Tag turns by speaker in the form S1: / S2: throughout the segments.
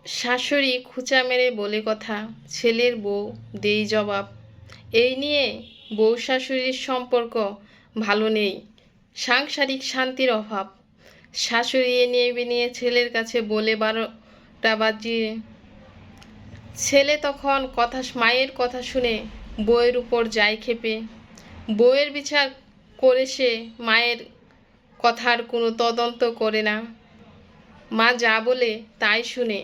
S1: শাশুড়ি খোঁচা মেরে বলে কথা, ছেলের বউ দেই জবাব। এই নিয়ে বউ শাশুড়ির সম্পর্ক ভালো নেই, সাংসারিক শান্তির অভাব। শাশুড়ি এ নিয়ে বিনিয়ে ছেলের কাছে বলে 12টা বাজিয়ে। ছেলে তখন মায়ের কথা শুনে বউয়ের উপর যায় ক্ষেপে। বউয়ের বিচার করে সে মায়ের কথার কোনো তদন্ত করে না। মা যা বলে তাই শুনে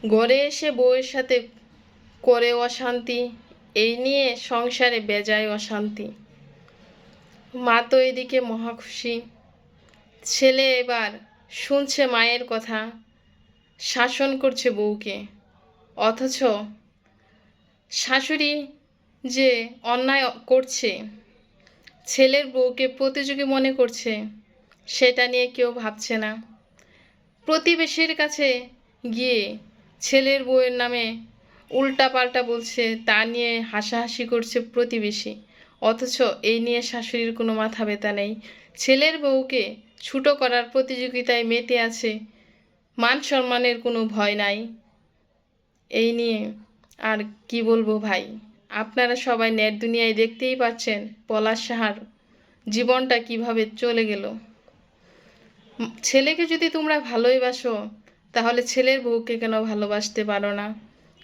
S1: ঘরে এসে বউয়ের সাথে করে অশান্তি। এই নিয়ে সংসারে বেজায় অশান্তি। মা তো এদিকে মহা খুশি, ছেলে এবার শুনছে মায়ের কথা, শাসন করছে বউকে। অথচ শাশুড়ি যে অন্যায় করছে, ছেলের বউকে প্রতিযোগী মনে করছে, সেটা নিয়ে কেউ ভাবছে না। প্রতিবেশীর কাছে গিয়ে ছেলের বউয়ের নামে উল্টাপাল্টা বলছে, তা নিয়ে হাসাহাসি করছে প্রতিবেশী। অথচ এই নিয়ে শাশুড়ির কোনো মাথা ব্যথা নেই। ছেলের বউকে ছোটো করার প্রতিযোগিতায় মেতে আছে, মান সম্মানের কোনো ভয় নাই। এই নিয়ে আর কি বলবো ভাই, আপনারা সবাই নেট দুনিয়ায় দেখতেই পাচ্ছেন পলাশ সাহার জীবনটা কিভাবে চলে গেল। ছেলেকে যদি তোমরা ভালোই বাসো, তাহলে ছেলের বউকে কেন ভালোবাসতে পারো না?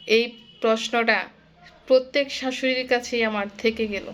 S1: এই প্রশ্নটা প্রত্যেক শাশুড়ির কাছেই আমার থেকে গেল।